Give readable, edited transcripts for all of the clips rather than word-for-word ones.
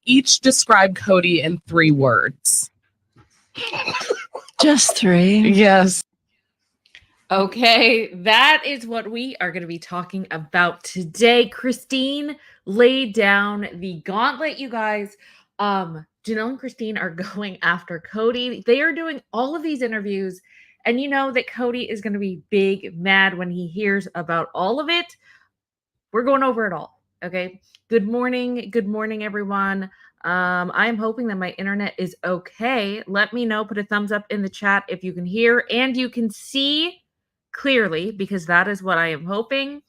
each describe Kody in 3 words. Just 3? Yes. Okay, that is what we are going to be talking about today. Christine laid down the gauntlet, you guys. Janelle and Christine are going after Kody. They are doing all of these interviews, and you know that Kody is going to be big mad when he hears about all of it. We're going over it all, okay? Good morning, everyone. I'm hoping that my internet is okay. Let me know. Put a thumbs up in the chat if you can hear and you can see clearly, because that is what I am hoping.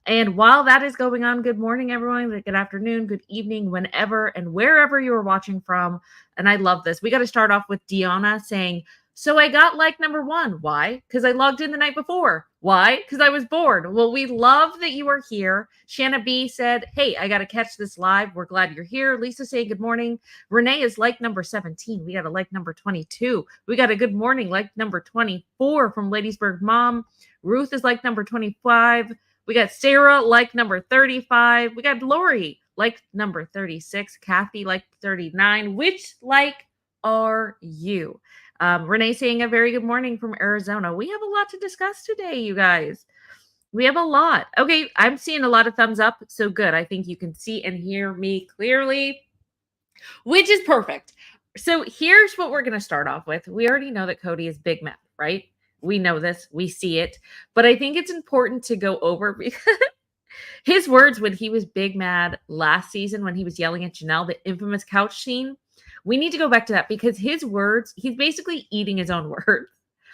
And while that is going on, good morning, everyone. Good afternoon, good evening, whenever and wherever you are watching from. And I love this. We got to start off with Deanna saying, so I got like number 1. Why? Because I logged in the night before. Why? Because I was bored. Well, we love that you are here. Shanna B said, hey, I got to catch this live. We're glad you're here. Lisa saying good morning. Renee is like number 17. We got a like number 22. We got a good morning like number 24 from Ladiesburg Mom. Ruth is like number 25. We got Sarah like number 35. We got Lori like number 36. Kathy like 39. Which like are you? Renee saying a very good morning from Arizona. We have a lot to discuss today, you guys. We have a lot. Okay, I'm seeing a lot of thumbs up. So good. I think you can see and hear me clearly, which is perfect. So here's what we're going to start off with. We already know that Kody is big mad, right? We know this. We see it. But I think it's important to go over because his words when he was big mad last season, when he was yelling at Janelle, the infamous couch scene, we need to go back to that because his words, he's basically eating his own words.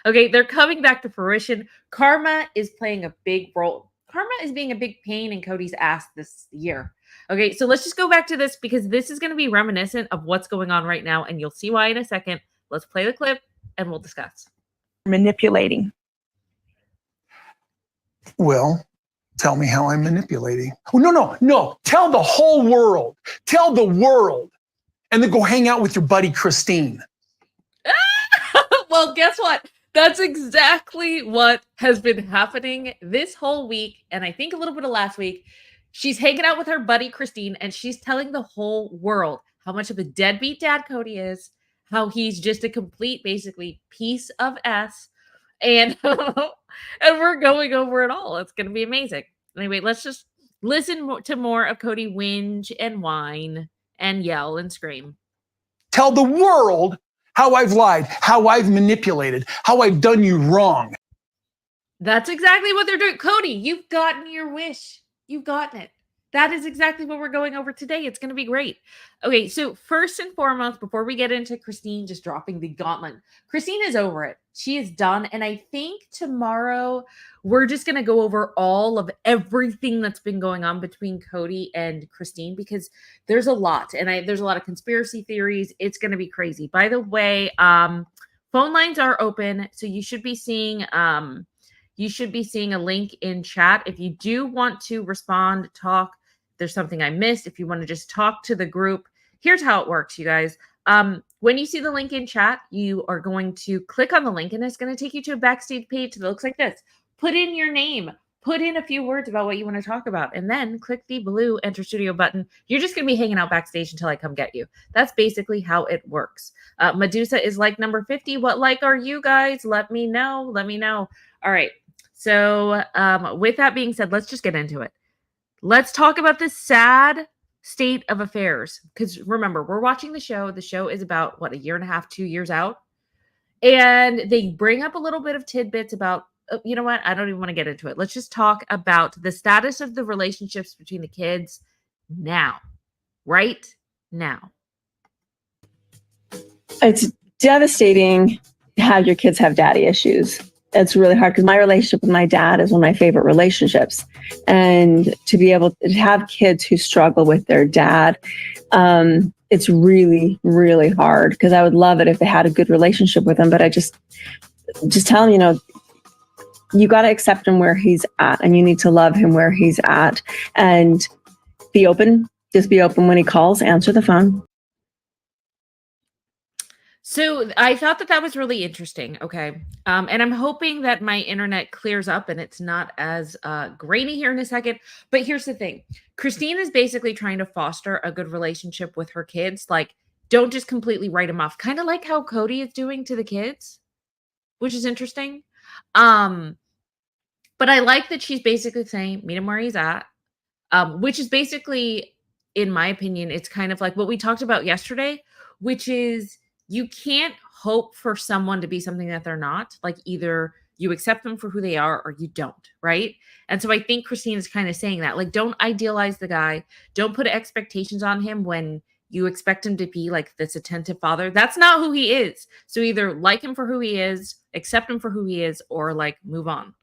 Okay, they're coming back to fruition. Karma is playing a big role. Karma is being a big pain in Kody's ass this year. Okay, so let's just go back to this because this is going to be reminiscent of what's going on right now, and you'll see why in a second. Let's play the clip, and we'll discuss. Manipulating. Well, tell me how I'm manipulating. Oh, no. Tell the whole world. Tell the world. And then go hang out with your buddy, Christine. Well, guess what? That's exactly what has been happening this whole week. And I think a little bit of last week. She's hanging out with her buddy, Christine, and she's telling the whole world how much of a deadbeat dad Kody is, how he's just a complete, basically, piece of S. And, and we're going over it all. It's going to be amazing. Anyway, let's just listen to more of Kody whinge and whine and yell and scream. Tell the world how I've lied, how I've manipulated, how I've done you wrong. That's exactly what they're doing. Kody, you've gotten your wish. You've gotten it. That is exactly what we're going over today. It's going to be great. Okay, so first and foremost, before we get into Christine just dropping the gauntlet, Christine is over it. She is done. And I think tomorrow we're just going to go over all of everything that's been going on between Kody and Christine because there's a lot. And there's a lot of conspiracy theories. It's going to be crazy. By the way, phone lines are open. So you should be seeing a link in chat. If you do want to respond, talk, there's something I missed. If you want to just talk to the group, here's how it works, you guys. When you see the link in chat, you are going to click on the link and it's going to take you to a backstage page that looks like this. Put in your name, put in a few words about what you want to talk about, and then click the blue enter studio button. You're just going to be hanging out backstage until I come get you. That's basically how it works. Medusa is like number 50. What like are you guys? Let me know. Let me know. All right. So with that being said, let's just get into it. Let's talk about this sad state of affairs. Because remember, we're watching the show. The show is about, what, a year and a half, 2 years out? And they bring up a little bit of tidbits about, you know what? I don't even want to get into it. Let's just talk about the status of the relationships between the kids now. Right now. It's devastating to have your kids have daddy issues. It's really hard because my relationship with my dad is one of my favorite relationships. And to be able to have kids who struggle with their dad, it's really, really hard because I would love it if they had a good relationship with him. But I just tell him, you got to accept him where he's at and you need to love him where he's at and be open. Just be open when he calls, answer the phone. So I thought that that was really interesting. Okay. And I'm hoping that my internet clears up and it's not as grainy here in a second. But here's the thing. Christine is basically trying to foster a good relationship with her kids. Like, don't just completely write them off. Kind of like how Cody is doing to the kids, which is interesting. But I like that she's basically saying, meet him where he's at. Which is basically, in my opinion, it's kind of like what we talked about yesterday, which is you can't hope for someone to be something that they're not. Like either you accept them for who they are or you don't, right? And so I think Christine is kind of saying that, like, don't idealize the guy. Don't put expectations on him when you expect him to be like this attentive father. That's not who he is. So either like him for who he is, accept him for who he is, or like move on.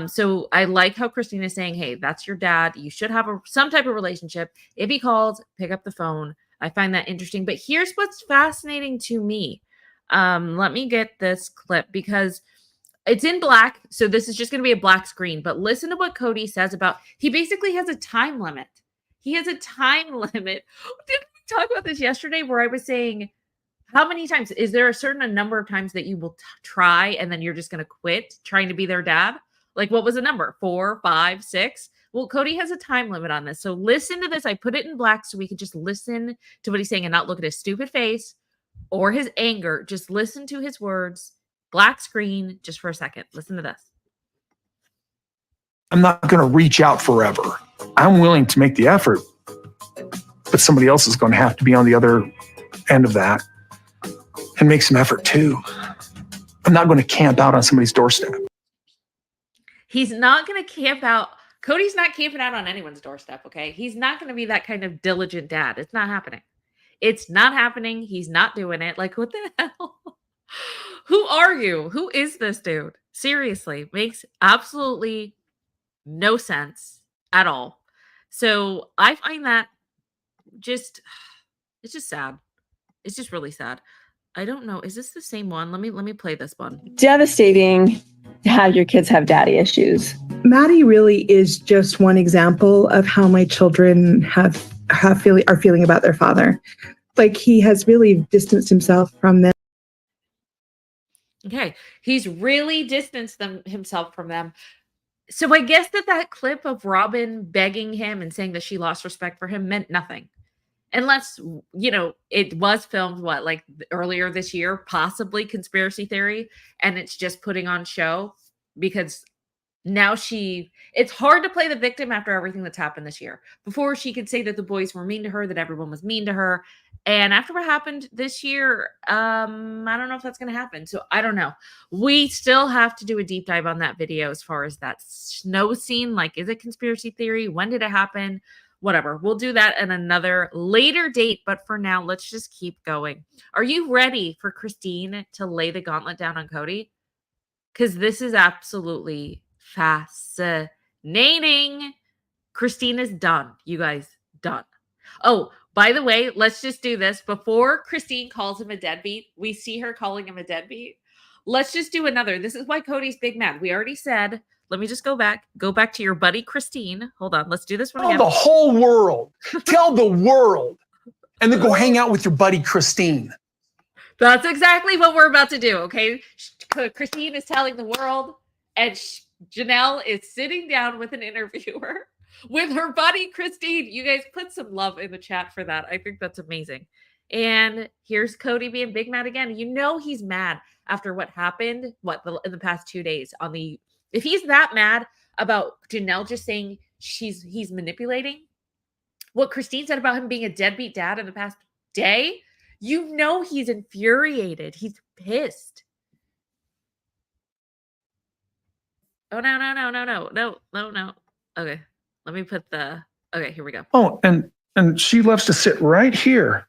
So I like how Christine is saying, hey, that's your dad. You should have some type of relationship. If he calls, pick up the phone. I find that interesting. But here's what's fascinating to me. Let me get this clip because it's in black. So this is just going to be a black screen. But listen to what Cody says about, he basically has a time limit. He has a time limit. Didn't we talk about this yesterday where I was saying, how many times? Is there a certain number of times that you will try and then you're just going to quit trying to be their dad? Like, what was the number? 4, 5, 6? Well, Cody has a time limit on this. So listen to this. I put it in black so we could just listen to what he's saying and not look at his stupid face or his anger. Just listen to his words. Black screen, just for a second. Listen to this. I'm not going to reach out forever. I'm willing to make the effort, but somebody else is going to have to be on the other end of that and make some effort too. I'm not going to camp out on somebody's doorstep. He's not going to camp out. Cody's not camping out on anyone's doorstep, okay? He's not going to be that kind of diligent dad. It's not happening. It's not happening. He's not doing it. Like, what the hell? Who are you? Who is this dude? Seriously, makes absolutely no sense at all. So I find that just, it's just sad. It's just really sad. I don't know. Is this the same one? Let me play this one. Devastating to have your kids have daddy issues. Maddie really is just one example of how my children are feeling about their father. Like, he has really distanced himself from them. Okay, he's really distanced himself from them. So I guess that clip of Robin begging him and saying that she lost respect for him meant nothing. Unless, it was filmed, like earlier this year, possibly conspiracy theory, and it's just putting on show because now it's hard to play the victim after everything that's happened this year. Before, she could say that the boys were mean to her, that everyone was mean to her. And after what happened this year, I don't know if that's going to happen. So I don't know. We still have to do a deep dive on that video as far as that snow scene. Like, is it conspiracy theory? When did it happen? Whatever. We'll do that at another later date. But for now, let's just keep going. Are you ready for Christine to lay the gauntlet down on Cody? Because this is absolutely fascinating. Christine is done. You guys, done. Oh, by the way, let's just do this. Before Christine calls him a deadbeat, we see her calling him a deadbeat. Let's just do another. This is why Cody's big mad. We already said, let me just go back to your buddy Christine. Hold on. Let's do this one again. Tell the whole world. Tell the world. And then go hang out with your buddy Christine. That's exactly what we're about to do, okay? Christine is telling the world, and Janelle is sitting down with an interviewer with her buddy Christine. You guys put some love in the chat for that. I think that's amazing. And here's Cody being big mad again. You know he's mad after what happened in the past 2 days on the. If he's that mad about Janelle just saying he's manipulating, what Christine said about him being a deadbeat dad in the past day, you know he's infuriated. He's pissed. Oh, no. Okay, let me put okay, here we go. Oh, and she loves to sit right here,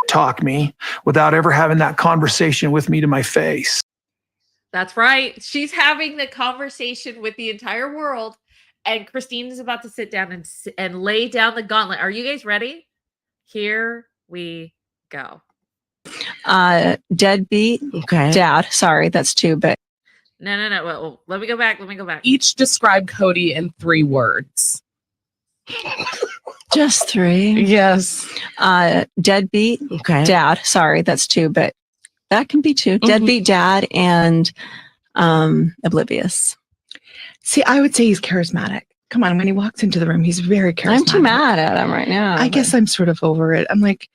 talk me without ever having that conversation with me to my face. That's right. She's having the conversation with the entire world, and Christine is about to sit down and lay down the gauntlet. Are you guys ready? Here we go. Deadbeat. Okay. Dad. Sorry, that's two, but No. Well, let me go back. Each describe Cody in 3 words. Just 3. Yes. Deadbeat Okay. dad. Sorry, that's 2, but that can be 2. Deadbeat dad and oblivious. See, I would say he's charismatic. Come on, when he walks into the room, he's very charismatic. I'm too mad at him right now. I guess I'm sort of over it. I'm like,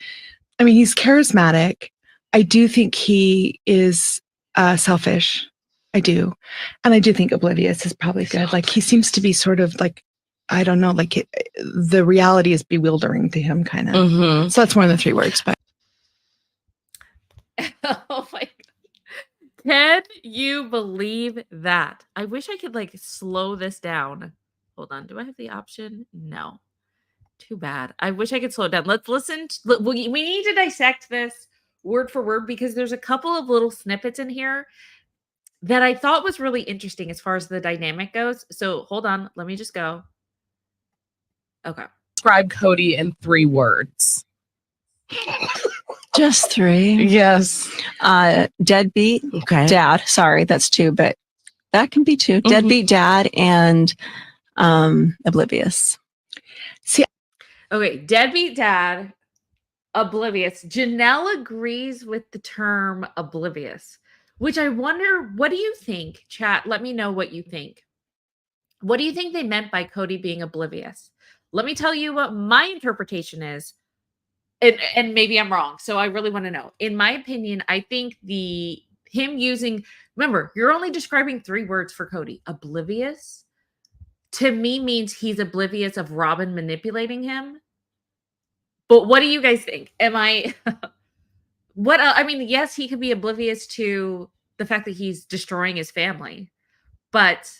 I mean, he's charismatic. I do think he is selfish. I do. And I do think oblivious is probably good. Like, he seems to be sort of like, I don't know, like the reality is bewildering to him, kind of. Mm-hmm. So that's one of the 3 words. But Oh my God. Can you believe that? I wish I could like slow this down. Hold on. Do I have the option? No. Too bad. I wish I could slow it down. Let's listen. We need to dissect this word for word because there's a couple of little snippets in here that I thought was really interesting as far as the dynamic goes. So hold on. Let me just go. Okay. Describe Cody in 3 words. Just 3. Yes. Deadbeat Okay. dad. Sorry, that's 2, but that can be 2. Deadbeat dad and oblivious. see, Okay. Deadbeat dad, oblivious. Janelle agrees with the term oblivious, which I wonder, what do you think? Chat, let me know what you think. What do you think they meant by Cody being oblivious? Let me tell you what my interpretation is. And maybe I'm wrong. So I really want to know. In my opinion, I think him using, remember, you're only describing 3 words for Cody. Oblivious to me means he's oblivious of Robin manipulating him. But what do you guys think? Am I I mean, yes, he could be oblivious to the fact that he's destroying his family. But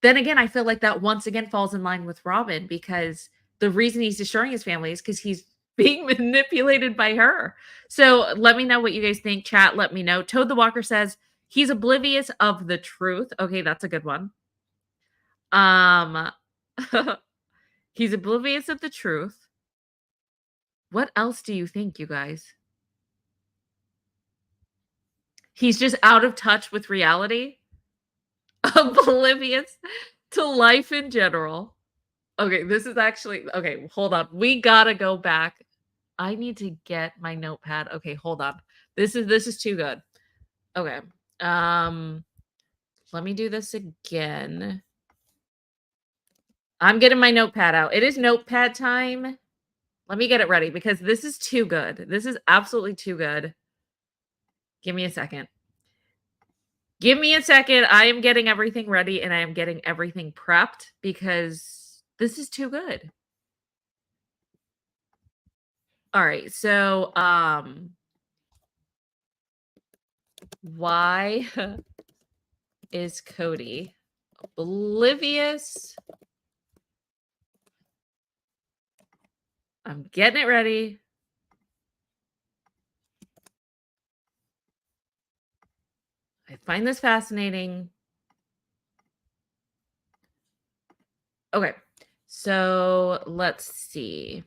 then again, I feel like that once again falls in line with Robin because the reason he's destroying his family is because he's being manipulated by her. So let me know what you guys think. Chat, let me know. Toad the Walker says he's oblivious of the truth. Okay, that's a good one. He's oblivious of the truth. What else do you think, you guys? He's just out of touch with reality. Oblivious to life in general. Okay, this is actually okay. Hold on. We gotta go back. I need to get my notepad. Okay, hold on. This is too good. Okay. Let me do this again. I'm getting my notepad out. It is notepad time. Let me get it ready because this is too good. This is absolutely too good. Give me a second. Give me a second. I am getting everything ready and I am getting everything prepped because this is too good. All right. So, why is Cody oblivious? I'm getting it ready. I find this fascinating. Okay, so let's see.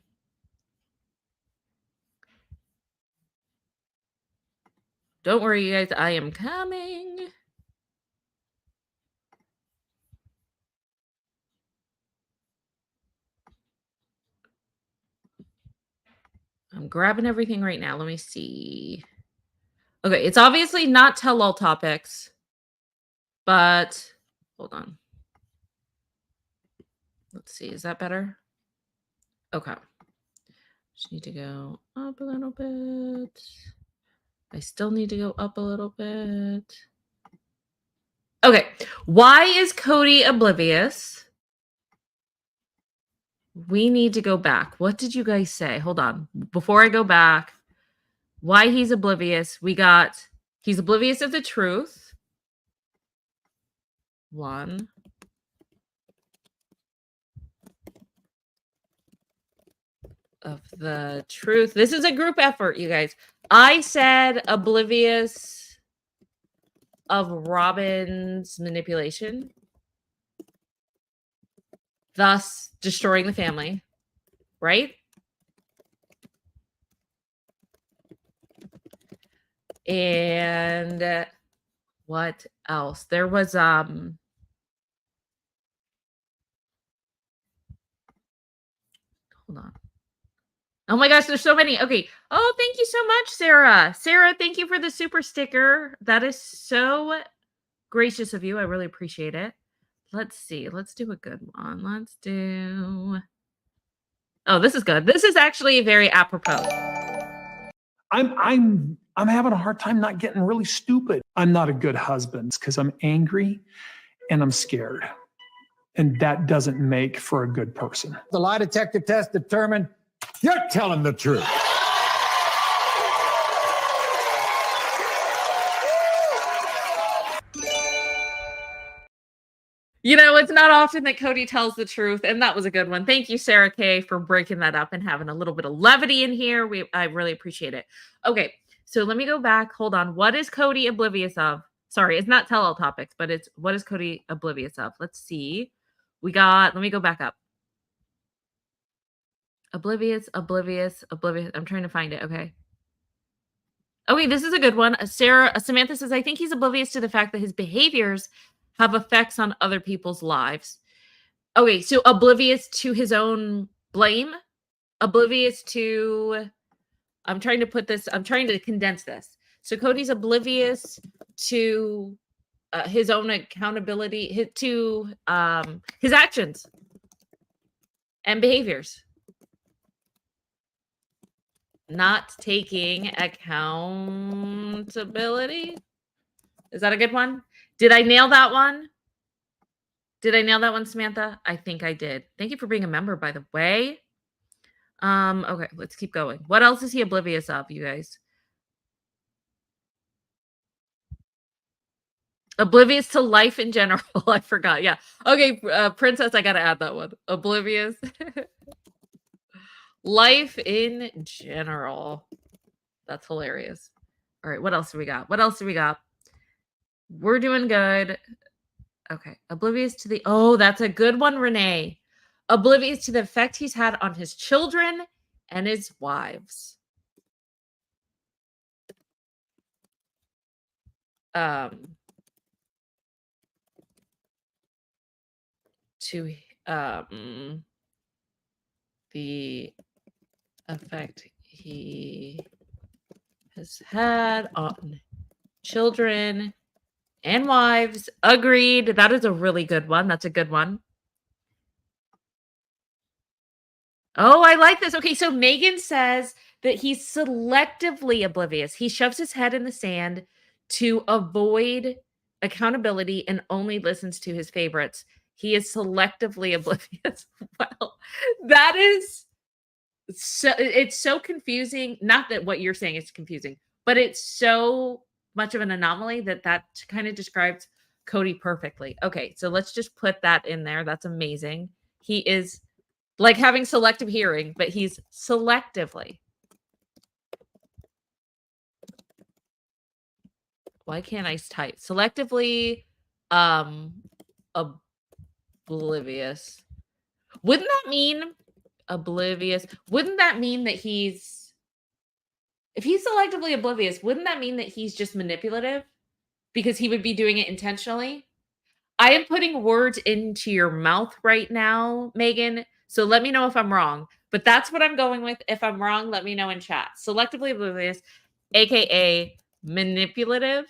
Don't worry, you guys, I am coming. I'm grabbing everything right now. Let me see. Okay, it's obviously not tell-all topics, but hold on. Let's see, is that better? Okay. Just need to go up a little bit. I still need to go up a little bit. Okay, why is Cody oblivious? We need to go back. What did you guys say? Hold on. Before I go back, why he's oblivious. We got he's oblivious of the truth. 1. Of the truth. This is a group effort, you guys. I said oblivious of Robin's manipulation, thus destroying the family, right? And what else? There was hold on. Oh my gosh, there's so many. Okay. Oh, thank you so much, Sarah. Sarah, thank you for the super sticker. That is so gracious of you. I really appreciate it. Let's see. Let's do a good one. Let's do. Oh, this is good. This is actually very apropos. I'm having a hard time not getting really stupid. I'm not a good husband because I'm angry and I'm scared. And that doesn't make for a good person. The lie detector test determined you're telling the truth. You know, it's not often that Cody tells the truth, and that was a good one. Thank you, Sarah Kay, for breaking that up and having a little bit of levity in here. I really appreciate it. Okay, so let me go back. Hold on. What is Cody oblivious of? Sorry, it's not tell all topics, but it's what is Cody oblivious of? Let's see. Let me go back up. Oblivious. I'm trying to find it. Okay. Okay, this is a good one. Samantha says, I think he's oblivious to the fact that his behaviors have effects on other people's lives. Okay, so oblivious to his own blame, oblivious to, I'm trying to condense this. So Cody's oblivious to his own accountability, his actions and behaviors. Not taking accountability. Is that a good one? Did I nail that one? Samantha? I think I did. Thank you for being a member, by the way. Okay, let's keep going. What else is he oblivious of, you guys? Oblivious to life in general. I forgot. Yeah. Okay, Princess, I gotta add that one. Oblivious. Life in general. That's hilarious. All right, what else do we got? We're doing good. Okay, oblivious to the... Oh, that's a good one, Renee. Oblivious to the effect he's had on his children and his wives. To the effect he has had on children and wives. Agreed. That is a really good one. That's a good one. Oh, I like this. Okay, so Megan says that he's selectively oblivious. He shoves his head in the sand to avoid accountability and only listens to his favorites. He is selectively oblivious. Well, that is so, it's so confusing. Not that what you're saying is confusing, but it's so much of an anomaly that kind of describes Cody perfectly. Okay, so let's just put that in there. That's amazing. He is like having selective hearing, but he's selectively. Why can't I type? Selectively oblivious. Wouldn't that mean oblivious? Wouldn't that mean that if he's selectively oblivious, wouldn't that mean that he's just manipulative? Because he would be doing it intentionally? I am putting words into your mouth right now, Megan. So let me know if I'm wrong. But that's what I'm going with. If I'm wrong, let me know in chat. Selectively oblivious, aka manipulative.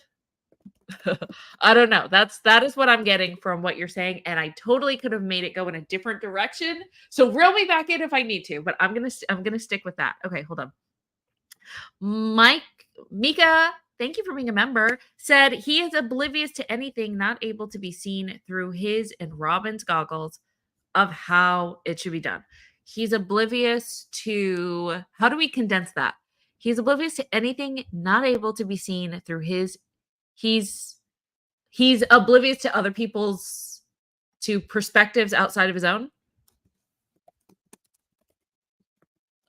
I don't know. That is what I'm getting from what you're saying, and I totally could have made it go in a different direction. So reel me back in if I need to, but I'm gonna stick with that. Okay, hold on. Mika, thank you for being a member. Said he is oblivious to anything not able to be seen through his and Robin's goggles of how it should be done. He's oblivious to, how do we condense that? He's oblivious to anything not able to be seen through his. He's oblivious to other people's, to perspectives outside of his own.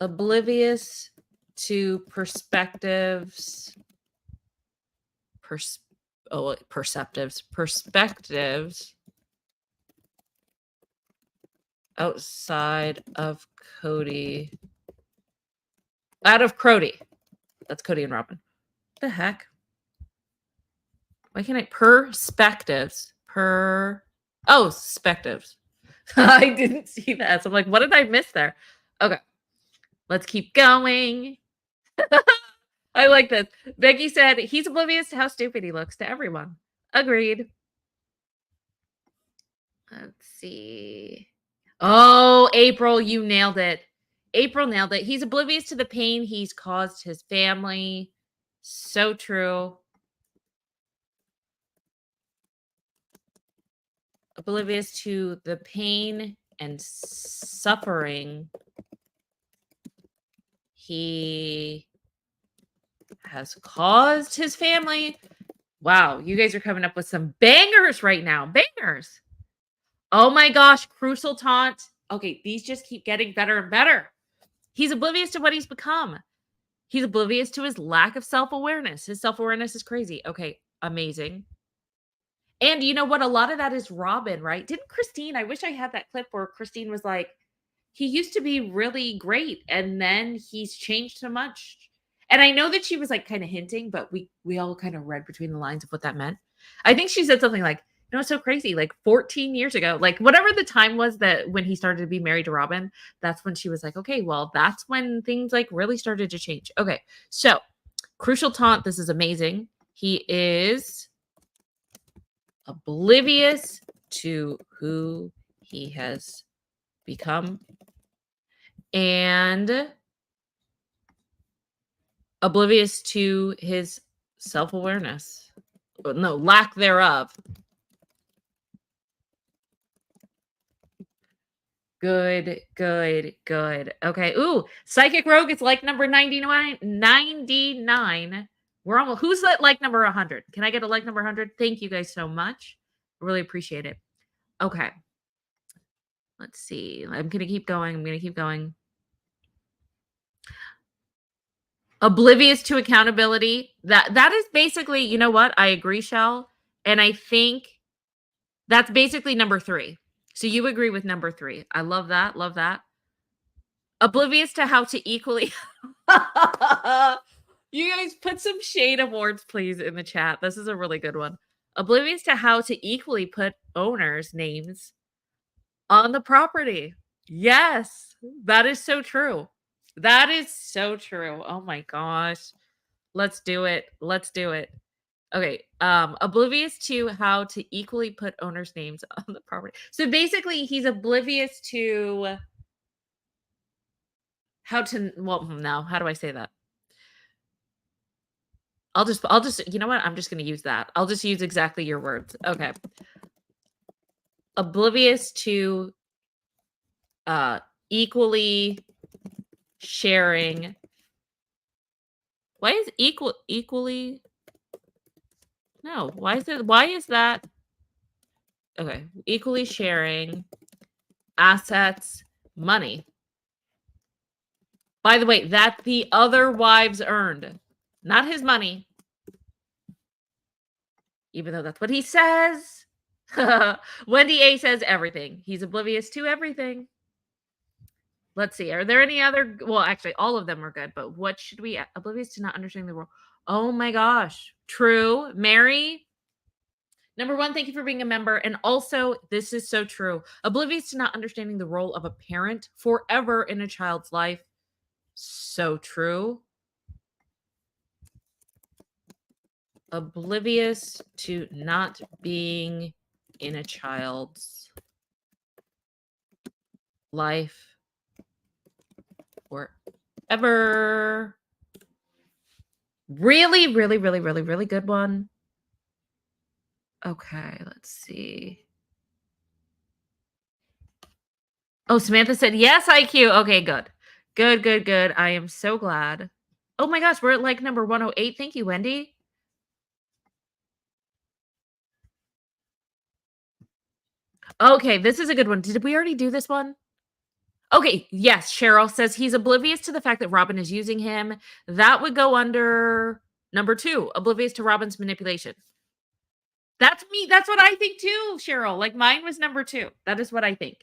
Oblivious to perspectives. Perspectives outside of Cody. Out of Cody. That's Cody and Robin. What the heck? Why can't I? Perspectives. Perspectives. I didn't see that. So I'm like, what did I miss there? Okay. Let's keep going. I like this. Becky said he's oblivious to how stupid he looks to everyone. Agreed. Let's see. Oh, April, you nailed it. April nailed it. He's oblivious to the pain he's caused his family. So true. Oblivious to the pain and suffering he has caused his family. Wow, you guys are coming up with some bangers right now. Bangers. Oh my gosh, crucial taunt. Okay, these just keep getting better and better. He's oblivious to what he's become. He's oblivious to his lack of self-awareness. His self-awareness is crazy. Okay, amazing. And you know what? A lot of that is Robin, right? Didn't Christine? I wish I had that clip where Christine was like, he used to be really great and then he's changed so much. And I know that she was like kind of hinting, but we all kind of read between the lines of what that meant. I think she said something like, you know, it's so crazy. Like 14 years ago, like whatever the time was that when he started to be married to Robin, that's when she was like, okay, well, that's when things like really started to change. Okay. So crucial taunt. This is amazing. He is oblivious to who he has become and oblivious to his self-awareness. No, lack thereof. Good, good, good. Okay. Ooh, Psychic Rogue is like number 99. 99. We're almost, who's like number 100? Can I get a like number 100? Thank you guys so much. Really appreciate it. Okay. Let's see. I'm going to keep going. I'm going to keep going. Oblivious to accountability. That is basically, you know what? I agree, Shell. And I think that's basically number 3. So you agree with number 3. I love that. Love that. Oblivious to how to equally. You guys put some shade awards, please, in the chat. This is a really good one. Oblivious to how to equally put owners' names on the property. Yes, that is so true. That is so true. Oh my gosh. Let's do it. Let's do it. Okay. Oblivious to how to equally put owners' names on the property. So basically, he's oblivious to how to, well, no, how do I say that? I'll just, you know what? I'm just going to use that. I'll just use exactly your words. Okay. Oblivious to equally sharing. Why is equally? No, why is that? Okay. Equally sharing assets, money. By the way, that the other wives earned, not his money. Even though that's what he says. Wendy A says everything. He's oblivious to everything. Let's see. Are there any other? Well, actually, all of them are good. But what should we? Oblivious to not understanding the world. Oh my gosh. True. Mary. Number 1, thank you for being a member. And also, this is so true. Oblivious to not understanding the role of a parent forever in a child's life. So true. Oblivious to not being in a child's life forever. Really, really, really, really, really good one. Okay, let's see. Oh, Samantha said, yes, IQ. Okay, good. Good, good, good. I am so glad. Oh my gosh, we're at like number 108. Thank you, Wendy. Okay, this is a good one. Did we already do this one? Okay, yes, Cheryl says he's oblivious to the fact that Robin is using him. That would go under number 2, oblivious to Robin's manipulation. That's me. That's what I think too, Cheryl. Like mine was number 2. That is what I think.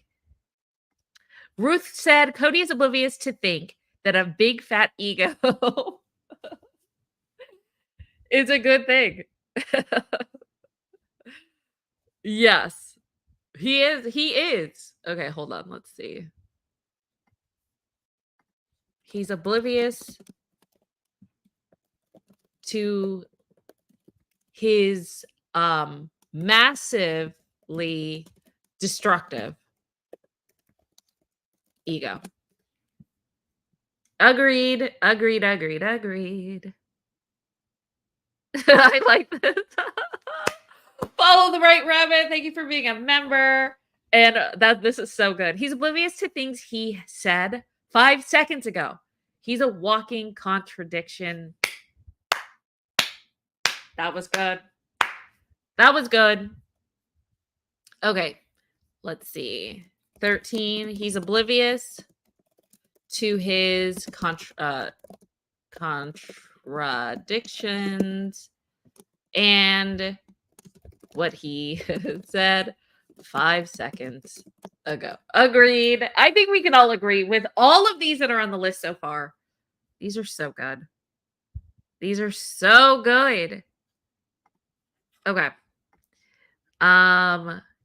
Ruth said Cody is oblivious to think that a big fat ego is a good thing. Yes. He is. Okay, hold on. Let's see. He's oblivious to his massively destructive ego. Agreed. I like this. Follow the right rabbit. Thank you for being a member. And this is so good. He's oblivious to things he said 5 seconds ago. He's a walking contradiction. That was good. Okay. Let's see. 13. He's oblivious to his contradictions and what he said 5 seconds ago. Agreed. I think we can all agree with all of these that are on the list so far. These are so good. Okay.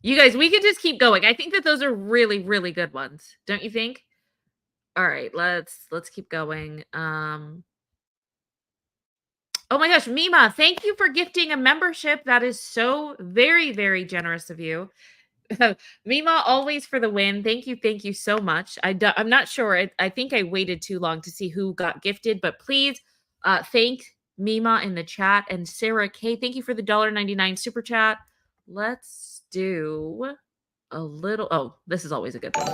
You guys, we could just keep going. I think that those are really, really good ones. Don't you think? All right, let's keep going. Oh my gosh, Mima, thank you for gifting a membership. That is so very, very generous of you. Mima, always for the win. Thank you so much. I'm not sure. I think I waited too long to see who got gifted, but please thank Mima in the chat. And Sarah K, thank you for the $1.99 super chat. Let's do a little. Oh, this is always a good one.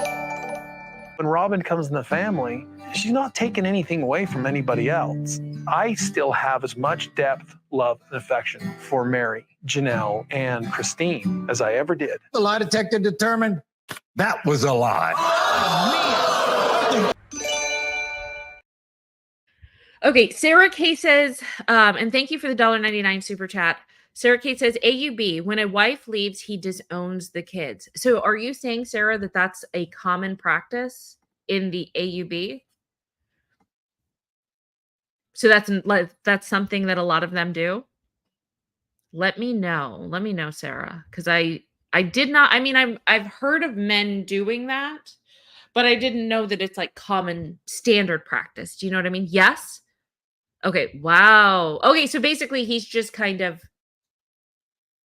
When Robin comes in the family, she's not taking anything away from anybody else. I still have as much depth, love, and affection for Mary, Janelle, and Christine as I ever did. The lie detector determined that was a lie. Okay, Sarah K says, and thank you for the $1.99 super chat. Sarah K says, AUB, when a wife leaves, he disowns the kids. So are you saying, Sarah, that that's a common practice in the AUB? So that's something that a lot of them do? Let me know. Sarah, because I did not, I mean, I've heard of men doing that, but I didn't know that it's like common standard practice. Do you know what I mean? Yes? Okay, wow. Okay, so basically he's just kind of,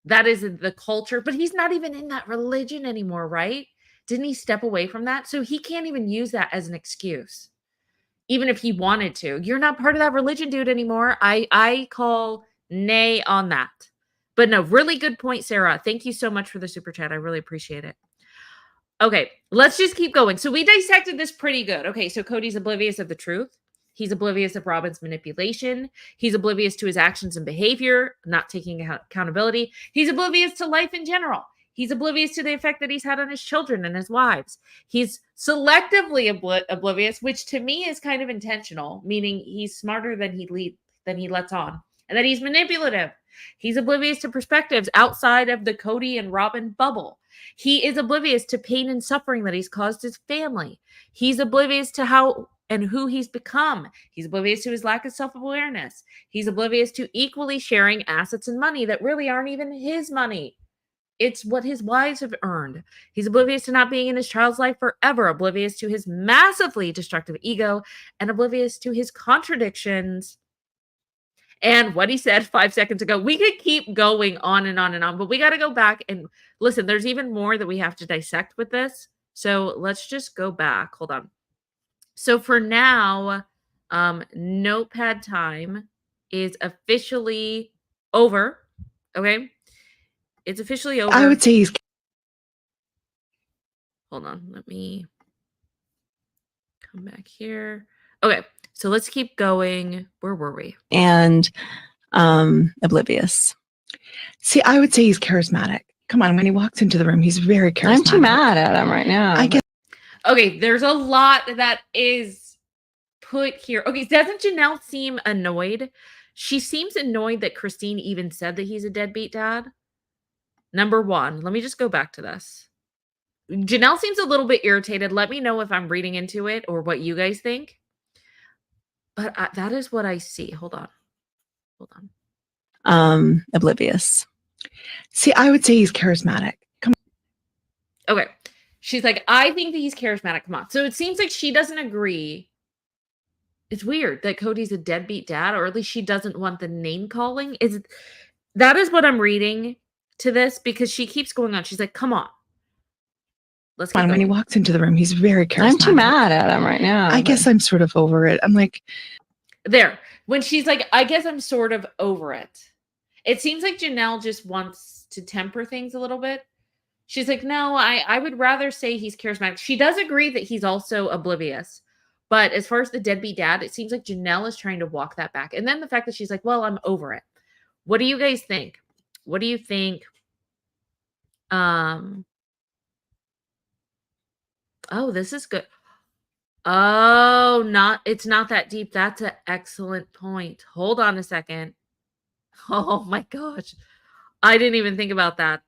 that is the culture, but he's not even in that religion anymore, right? Didn't he step away from that? So he can't even use that as an excuse, even if he wanted to. You're not part of that religion, dude, anymore. I call nay on that. But no, really good point, Sarah. Thank you so much for the super chat. I really appreciate it. Okay, let's just keep going. So we dissected this pretty good. Okay, so Cody's oblivious of the truth. He's oblivious of Robin's manipulation. He's oblivious to his actions and behavior, not taking accountability. He's oblivious to life in general. He's oblivious to the effect that he's had on his children and his wives. He's selectively oblivious, which to me is kind of intentional, meaning he's smarter than he lets on, and that he's manipulative. He's oblivious to perspectives outside of the Cody and Robin bubble. He is oblivious to pain and suffering that he's caused his family. He's oblivious to how and who he's become. He's oblivious to his lack of self-awareness. He's oblivious to equally sharing assets and money that really aren't even his money. It's what his wives have earned. He's oblivious to not being in his child's life forever, oblivious to his massively destructive ego, and oblivious to his contradictions. And what he said 5 seconds ago. We could keep going on and on and on, but we got to go back and listen. There's even more that we have to dissect with this. So let's just go back. Hold on. So for now, notepad time is officially over. Okay. It's officially over. I would say he's. Hold on. Let me come back here. Okay. So let's keep going. Where were we? And oblivious. See, I would say he's charismatic. Come on, when he walks into the room, he's very charismatic. I'm too mad at him right now. I get. Okay, there's a lot that is put here. Okay, doesn't Janelle seem annoyed? She seems annoyed that Christine even said that he's a deadbeat dad. Number one, let me just go back to this. Janelle seems a little bit irritated. Let me know if I'm reading into it or what you guys think. But that is what I see. Hold on. Oblivious. See, I would say he's charismatic. Come on. Okay. She's like, I think that he's charismatic. Come on. So it seems like she doesn't agree It's weird that Cody's a deadbeat dad, or at least she doesn't want the name calling. That is what I'm reading to this, because she keeps going on. She's like, come on. Let's get When he going. walks into the room, he's very charismatic. I'm too mad at him right now. I guess I'm sort of over it. I'm like, There. When she's like, I guess I'm sort of over it. It seems like Janelle just wants to temper things a little bit. She's like, no, I would rather say he's charismatic. She does agree that he's also oblivious. But as far as the deadbeat dad, it seems like Janelle is trying to walk that back. And then the fact that she's like, well, I'm over it. What do you guys think? What do you think? Oh, this is good. Oh, it's not that deep. That's an excellent point. Hold on a second. Oh my gosh. I didn't even think about that.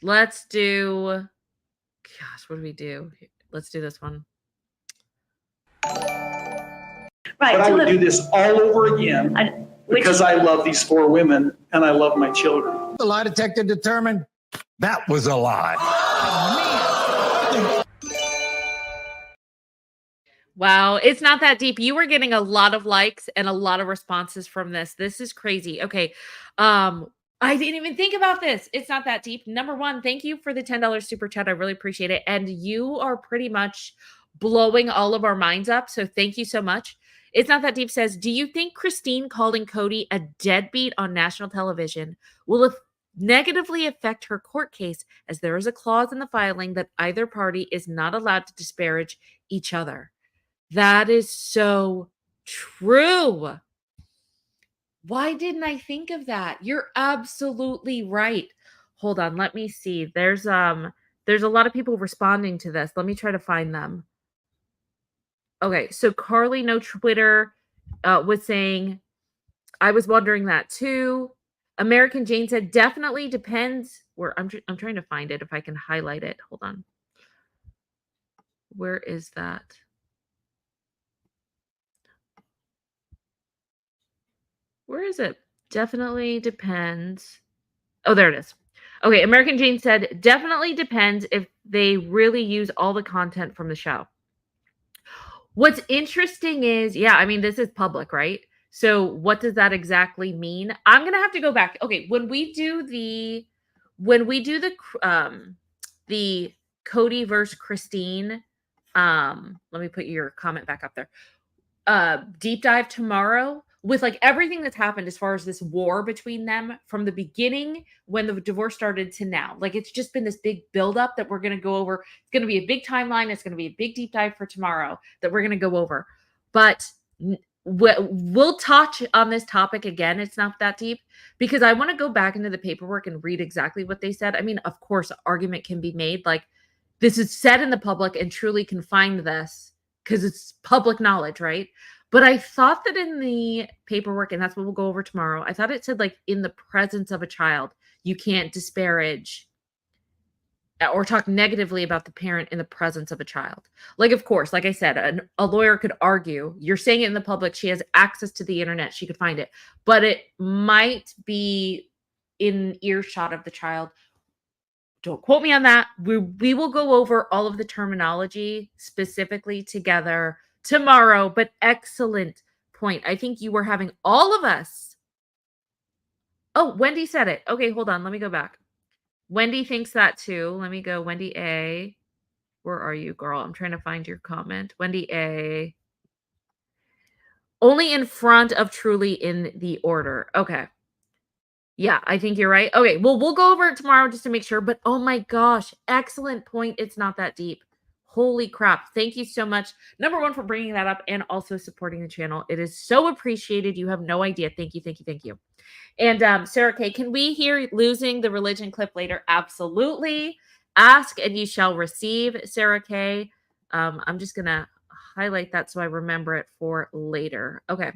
Let's do, gosh, what do we do? Let's do this one. Right. But I would do this all over again because I love these 4 women and I love my children. The lie detector determined that was a lie. Wow, it's not that deep. You were getting a lot of likes and a lot of responses from this. This is crazy. Okay. I didn't even think about this. It's not that deep. Number one, thank you for the $10 super chat. I really appreciate it. And you are pretty much blowing all of our minds up. So thank you so much. It's not that deep says, do you think Christine calling Cody a deadbeat on national television will negatively affect her court case, as there is a clause in the filing that either party is not allowed to disparage each other? That is so true. Why didn't I think of that? You're absolutely right. Hold on, let me see. There's a lot of people responding to this. Let me try to find them. Okay, so Carly No Twitter was saying, I was wondering that too. American Jane said, definitely depends. Where I'm trying to find it if I can highlight it. Hold on. Where is that? Where is it? Definitely depends. Oh, there it is. Okay, American Jane said, definitely depends if they really use all the content from the show. What's interesting is, yeah, I mean, this is public, right? So what does that exactly mean? I'm going to have to go back. Okay, when we do the Cody versus Christine, let me put your comment back up there. Deep dive tomorrow with like everything that's happened as far as this war between them from the beginning when the divorce started to now. Like, it's just been this big buildup that we're going to go over. It's going to be a big timeline. It's going to be a big deep dive for tomorrow that we're going to go over. But we'll touch on this topic again. It's not that deep because I want to go back into the paperwork and read exactly what they said. I mean, of course, argument can be made. Like, this is said in the public and truly can find this because it's public knowledge, right? But I thought that in the paperwork, and that's what we'll go over tomorrow, I thought it said, like, in the presence of a child, you can't disparage or talk negatively about the parent in the presence of a child. Like, of course, like I said, a lawyer could argue, you're saying it in the public, she has access to the internet, she could find it, but it might be in earshot of the child. Don't quote me on that. We will go over all of the terminology specifically together tomorrow, but excellent point. I think you were having all of us. Oh, Wendy said it. Okay, hold on. Let me go back. Wendy thinks that too. Let me go. Wendy A. Where are you, girl? I'm trying to find your comment. Wendy A. Only in front of truly in the order. Okay. Yeah, I think you're right. Okay, well, we'll go over it tomorrow just to make sure. But oh my gosh, excellent point. It's not that deep. Holy crap. Thank you so much. Number one, for bringing that up and also supporting the channel. It is so appreciated. You have no idea. Thank you, thank you, thank you. And Sarah K, can we hear losing the religion clip later? Absolutely. Ask and you shall receive, Sarah K. I'm just going to highlight that so I remember it for later. Okay.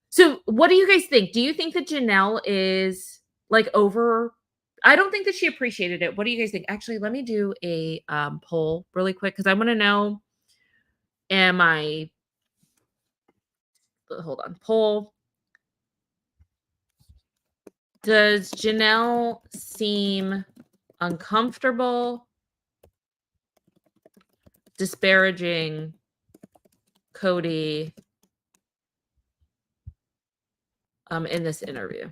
So what do you guys think? Do you think that Janelle is like over? I don't think that she appreciated it. What do you guys think? Actually, let me do a poll really quick because I want to know, hold on, poll. Does Janelle seem uncomfortable disparaging Cody in this interview.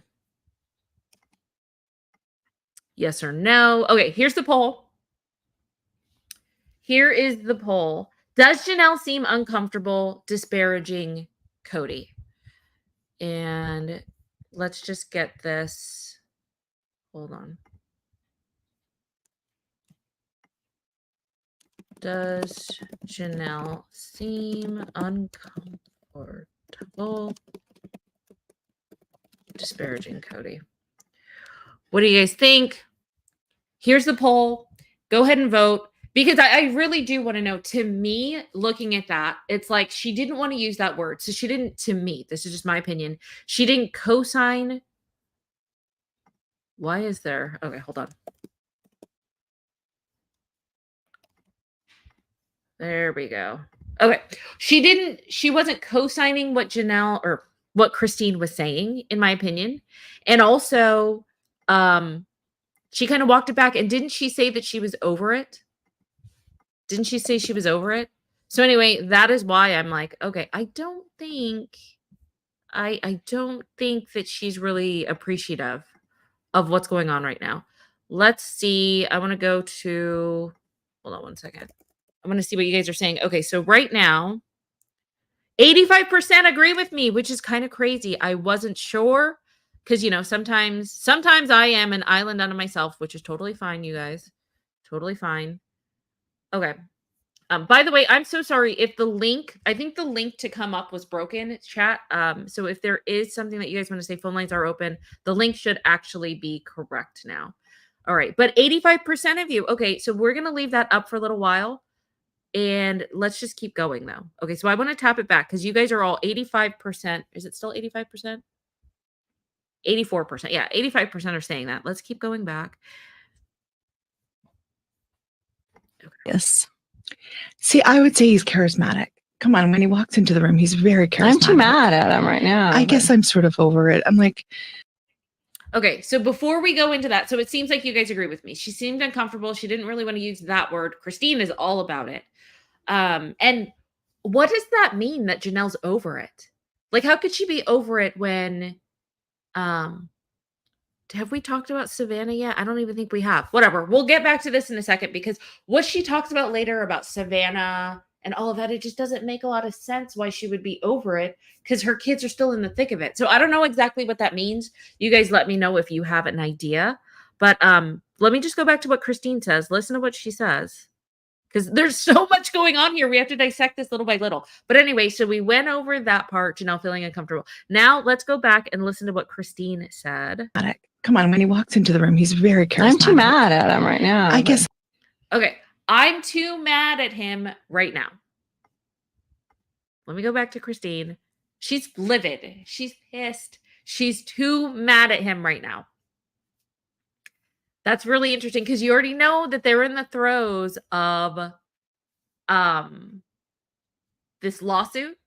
Yes or no? Okay, here's the poll. Here is the poll. Does Janelle seem uncomfortable disparaging Kody? And let's just get this. Hold on. Does Janelle seem uncomfortable disparaging Kody? What do you guys think? Here's the poll. Go ahead and vote. Because I really do want to know. To me, looking at that, it's like she didn't want to use that word. So she didn't, to me, this is just my opinion. She didn't co-sign. Why is there? Okay, hold on. There we go. Okay. She wasn't co-signing what Janelle or what Christine was saying, in my opinion. And also, she kind of walked it back. And didn't she say that she was over it? Didn't she say she was over it? So anyway, that is why I'm like, okay, I don't think that she's really appreciative of what's going on right now. Let's see. I want to go to, hold on one second. I want to see what you guys are saying. Okay, so right now, 85% agree with me, which is kind of crazy. I wasn't sure because, you know, sometimes I am an island unto myself, which is totally fine, you guys. Totally fine. Okay. By the way, I'm so sorry if I think the link to come up was broken, chat. So if there is something that you guys want to say, phone lines are open. The link should actually be correct now. All right. But 85% of you. Okay. So we're going to leave that up for a little while. And let's just keep going though. Okay. So I want to tap it back because you guys are all 85%. Is it still 85%? 84%. Yeah. 85% are saying that. Let's keep going back. Okay. Yes. See, I would say he's charismatic. Come on, when he walks into the room, he's very charismatic. I'm too mad at him right now. I guess I'm sort of over it. I'm like, okay, so before we go into that, so it seems like you guys agree with me. She seemed uncomfortable. She didn't really want to use that word. Christine is all about it. And what does that mean that Janelle's over it? Like, how could she be over it when, have we talked about Savannah yet? I don't even think we have. Whatever. We'll get back to this in a second because what she talks about later about Savannah and all of that, it just doesn't make a lot of sense why she would be over it because her kids are still in the thick of it. So I don't know exactly what that means. You guys let me know if you have an idea. But let me just go back to what Christine says. Listen to what she says. Because there's so much going on here. We have to dissect this little by little. But anyway, so we went over that part, Janelle feeling uncomfortable. Now let's go back and listen to what Christine said. Come on, when he walks into the room, he's very charismatic. I'm too mad at him right now. I guess. Okay, I'm too mad at him right now. Let me go back to Christine. She's livid. She's pissed. She's too mad at him right now. That's really interesting because you already know that they're in the throes of this lawsuit,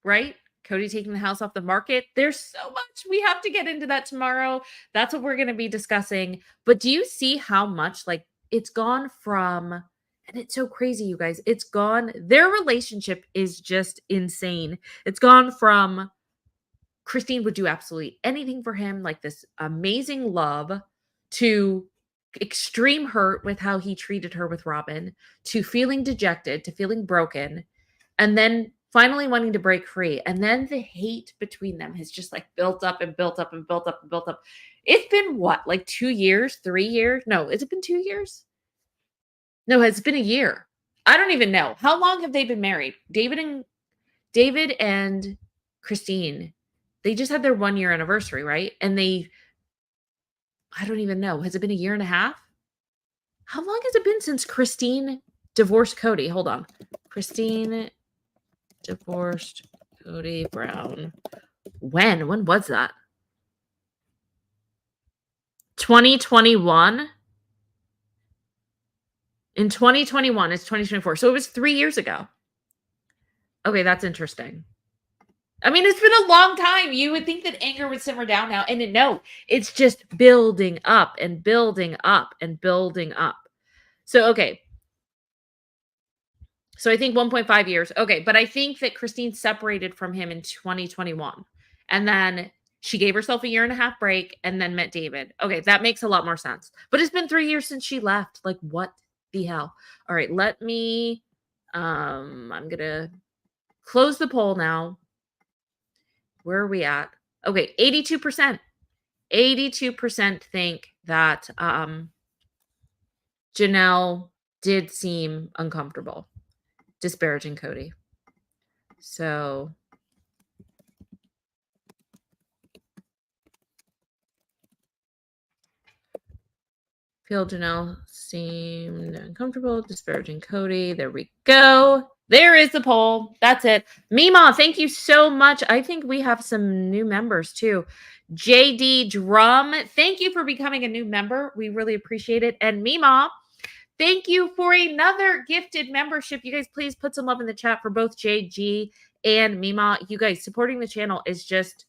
right? Kody taking the house off the market. There's so much. We have to get into that tomorrow. That's what we're going to be discussing. But do you see how much, like, it's gone from, and it's so crazy, you guys. It's gone, their relationship is just insane. It's gone from Christine would do absolutely anything for him, like this amazing love, to extreme hurt with how he treated her with Robin, to feeling dejected, to feeling broken, and then finally wanting to break free. And then the hate between them has just like built up and built up and built up and built up. It's been what, like 2 years, 3 years? No, has it been 2 years? No, it's been a year. I don't even know. How long have they been married? David and Christine, they just had their 1 year anniversary, right? And I don't even know. Has it been a year and a half? How long has it been since Christine divorced Kody? Hold on. Christine divorced Kody Brown. When? When was that? 2021? In 2021, it's 2024. So it was 3 years ago. Okay, that's interesting. I mean, it's been a long time. You would think that anger would simmer down now. And no, it's just building up and building up and building up. So, okay. So I think 1.5 years. Okay. But I think that Christine separated from him in 2021. And then She gave herself a 1.5-year break and then met David. Okay, that makes a lot more sense. But it's been 3 years since she left. Like, what the hell? All right, let me I'm gonna close the poll now. Where are we at? Okay, 82%. 82% think that Janelle did seem uncomfortable disparaging Cody. So feel Janelle seemed uncomfortable disparaging Cody. There we go. There is the poll. That's it. Mima, thank you so much. I think we have some new members too. JD Drum, thank you for becoming a new member. We really appreciate it. And Mima, thank you for another gifted membership. You guys, please put some love in the chat for both JG and Mima. You guys, supporting the channel is just,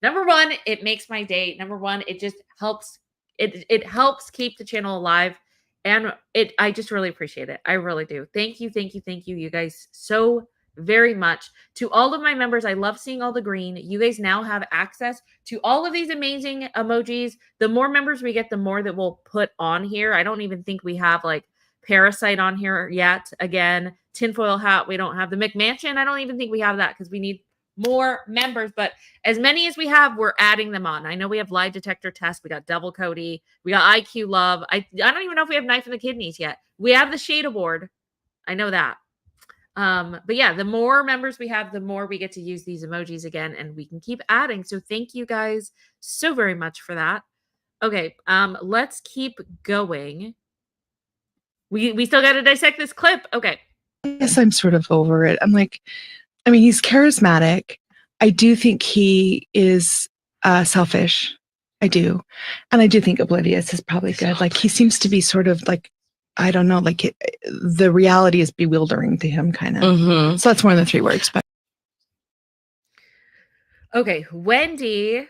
number one, it makes my day. Number one, it just helps. It helps keep the channel alive. And I just really appreciate it. I really do. Thank you, thank you, thank you, you guys, so very much. To all of my members, I love seeing all the green. You guys now have access to all of these amazing emojis. The more members we get, the more that we'll put on here. I don't even think we have like Parasite on here yet. Again, tinfoil hat, we don't have. The McMansion, I don't even think we have that because we need more members, but as many as we have, we're adding them on. I know we have lie detector test. We got double Cody. We got IQ love. I don't even know if we have knife in the kidneys yet. We have the shade award. I know that. But yeah, the more members we have, the more we get to use these emojis again, and we can keep adding. So thank you guys so very much for that. Okay, let's keep going. We still got to dissect this clip. Okay. Yes, I'm sort of over it. I'm like, I mean, he's charismatic. I do think he is selfish. I do. And I do think oblivious is probably good. Like, he seems to be sort of like, I don't know, like the reality is bewildering to him, kind of. Mm-hmm. So that's one of the 3 words. But okay, Wendy.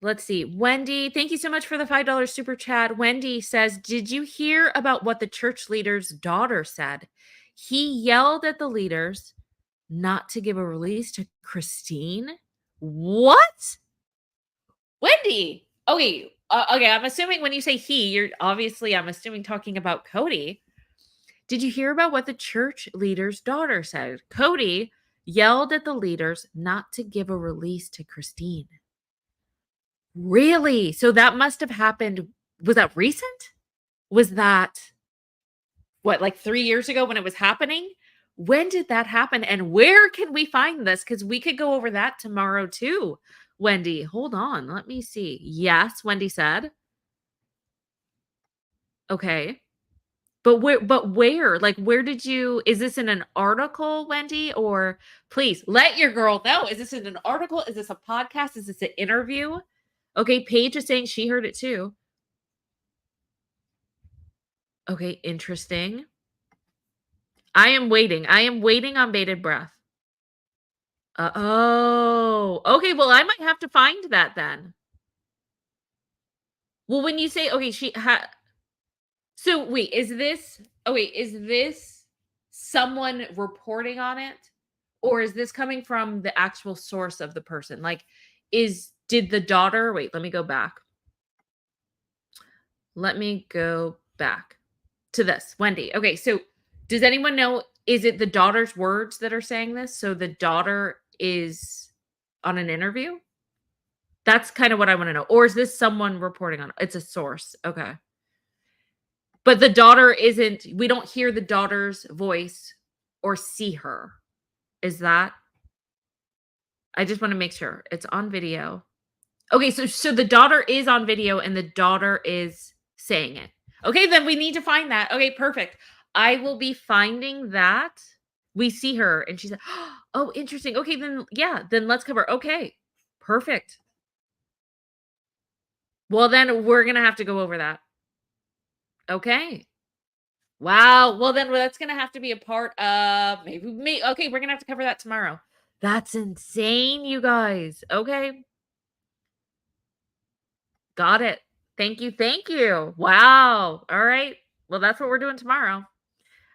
Let's see. Wendy, thank you so much for the $5 super chat. Wendy says, did you hear about what the church leader's daughter said? He yelled at the leaders not to give a release to Christine. What? Wendy. Okay. Okay. I'm assuming when you say he, you're obviously, I'm assuming talking about Cody. Did you hear about what the church leader's daughter said? Cody yelled at the leaders not to give a release to Christine. Really? So that must have happened. Was that recent? Was that what, like 3 years ago when it was happening? When did that happen? And where can we find this? Because we could go over that tomorrow too. Wendy, hold on. Let me see. Yes, Wendy said. Okay. But where? Like, where did you, is this in an article, Wendy? Or please let your girl know. Is this in an article? Is this a podcast? Is this an interview? Okay, Paige is saying she heard it too. Okay, interesting. I am waiting. I am waiting on bated breath. Oh, okay. Well, I might have to find that then. Well, when you say, okay, so wait, is this someone reporting on it? Or is this coming from the actual source of the person? Like, did the daughter, wait, let me go back. Let me go back to this, Wendy. Okay, so does anyone know, is it the daughter's words that are saying this? So the daughter is on an interview? That's kind of what I want to know. Or is this someone reporting on it? It's a source. Okay. But the daughter isn't, we don't hear the daughter's voice or see her. Is that? I just want to make sure it's on video. Okay, so the daughter is on video and the daughter is saying it. Okay, then we need to find that. Okay, perfect. I will be finding that. We see her and she's like, oh, interesting. Okay, then yeah, then let's cover. Okay, perfect. Well, then we're going to have to go over that. Okay. Wow. Well, then that's going to have to be a part of maybe. Okay, we're going to have to cover that tomorrow. That's insane, you guys. Okay. Got it. Thank you. Thank you. Wow. All right. Well, that's what we're doing tomorrow.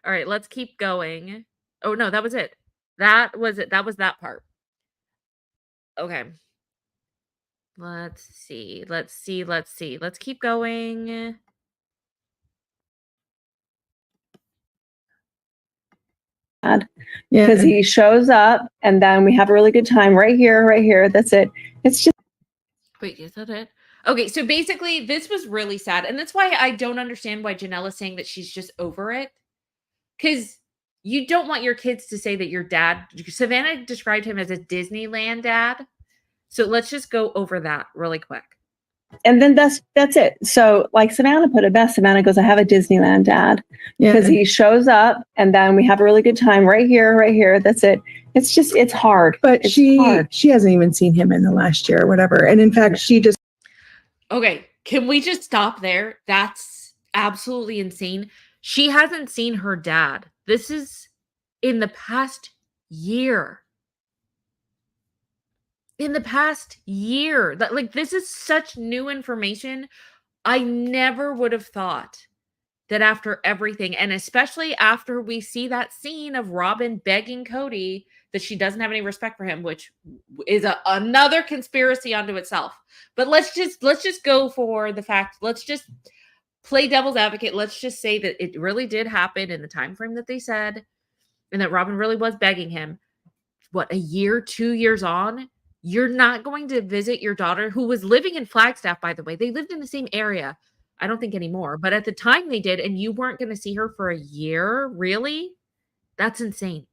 All right, let's keep going. Oh, no, that was it. That was it. That was that part. Okay. Let's see. Let's keep going. Yeah. Because he shows up and then we have a really good time right here. That's it. It's just Wait, is that it? Okay, so basically, this was really sad. And that's why I don't understand why Janelle is saying that she's just over it. Because you don't want your kids to say that your dad, Savannah described him as a Disneyland dad. So let's just go over that really quick. and then that's it. So like Savannah put it best. Savannah goes, I have a Disneyland dad. Yeah. Because he shows up and then we have a really good time right here. That's it. It's just, it's hard. But It's she hard. hasn't even seen him in the last year or whatever. And in fact, she just Okay, can we just stop there? That's absolutely insane. She hasn't seen her dad. This is in the past year. In the past year. That, like, this is such new information. I never would have thought that after everything, and especially after we see that scene of Robin begging Cody that she doesn't have any respect for him, which is another conspiracy unto itself. But let's just go for the fact. Let's just play devil's advocate. Let's just say that it really did happen in the time frame that they said, and that Robin really was begging him. What, a year, 2 years on? You're not going to visit your daughter, who was living in Flagstaff, by the way. They lived in the same area. I don't think anymore, but at the time they did, and you weren't going to see her for a year? Really? That's insane.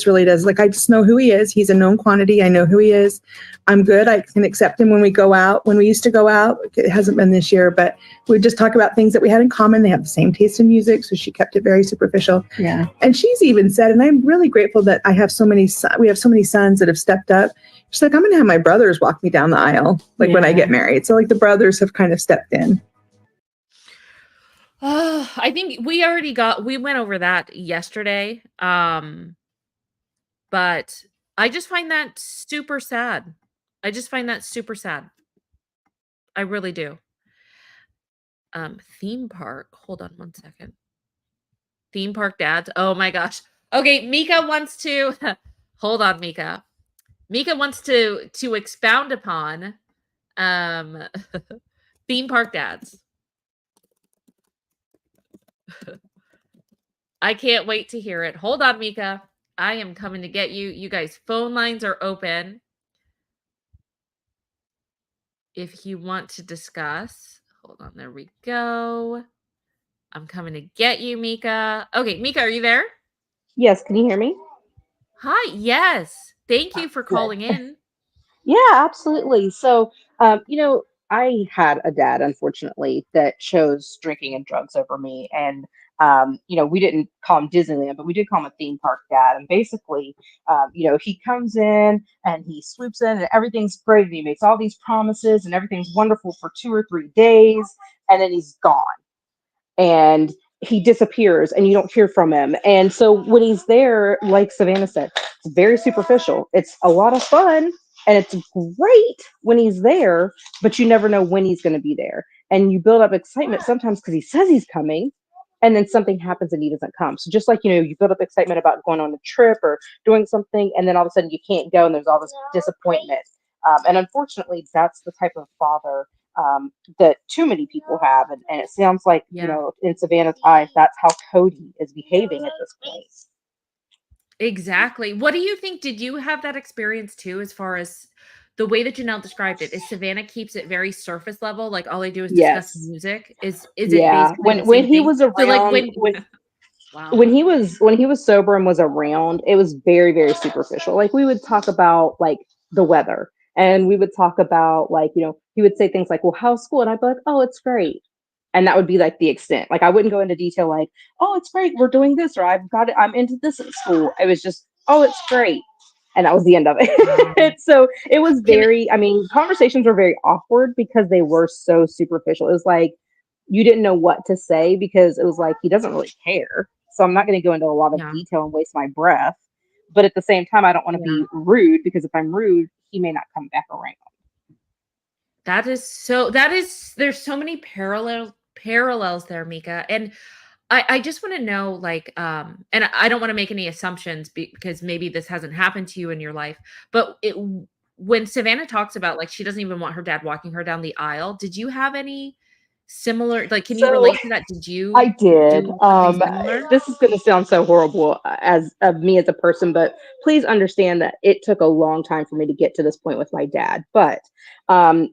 really does. Like, I just know who he is. He's a known quantity. I know who he is. I'm good. I can accept him when we go out. When we used to go out, it hasn't been this year, but we just talk about things that we had in common. They have the same taste in music, so she kept it very superficial. Yeah. And she's even said, and I'm really grateful that I have so many. We have so many sons that have stepped up. She's like, I'm going to have my brothers walk me down the aisle, like when I get married. So like the brothers have kind of stepped in. I think we went over that yesterday. But I just find that super sad. I really do. Theme park. Hold on one second. Theme park dads. Oh my gosh. Okay, Mika wants to hold on, Mika. Mika wants to expound upon theme park dads. I can't wait to hear it. Hold on, Mika. I am coming to get you. You guys, phone lines are open. If you want to discuss, hold on, there we go. I'm coming to get you, Mika. Okay, Mika, are you there? Yes, can you hear me? Hi, yes. Thank you for calling in. Yeah, absolutely. So, I had a dad, unfortunately, that chose drinking and drugs over me. And, we didn't call him Disneyland, but we did call him a theme park dad. And basically, he comes in and he swoops in and everything's great. And he makes all these promises and everything's wonderful for 2 or 3 days. And then he's gone. And he disappears and you don't hear from him. And so when he's there, like Savannah said, it's very superficial. It's a lot of fun and it's great when he's there, but you never know when he's going to be there. And you build up excitement sometimes because he says he's coming and then something happens and he doesn't come. So just like, you build up excitement about going on a trip or doing something and then all of a sudden you can't go and there's all this disappointment. And unfortunately, that's the type of father that too many people have. And it sounds like, in Savannah's eyes, that's how Cody is behaving at this point. Exactly. What do you think? Did you have that experience too, as far as the way that Janelle described it? Is Savannah keeps it very surface level? Like all they do is discuss music? Is it basically when he thing? was around, so like wow. When he was sober and was around, it was very, very superficial. Like we would talk about like the weather. And we would talk about like, he would say things like, well, how's school? And I'd be like, oh, it's great. And that would be like the extent. Like I wouldn't go into detail like, oh, it's great. We're doing this, or I'm into this at school. It was just, oh, it's great. And that was the end of it. So it was conversations were very awkward because they were so superficial. It was like, you didn't know what to say because it was like, he doesn't really care. So I'm not going to go into a lot of detail and waste my breath. But at the same time, I don't want to be rude because if I'm rude, he may not come back around. There's so many parallels there, Mika. And I just want to know, like, and I don't want to make any assumptions because maybe this hasn't happened to you in your life, but when Savannah talks about like she doesn't even want her dad walking her down the aisle, did you have any similar, like, can you So relate to that? Did you I did. do something similar? This is going to sound so horrible as of me as a person, but please understand that it took a long time for me to get to this point with my dad. But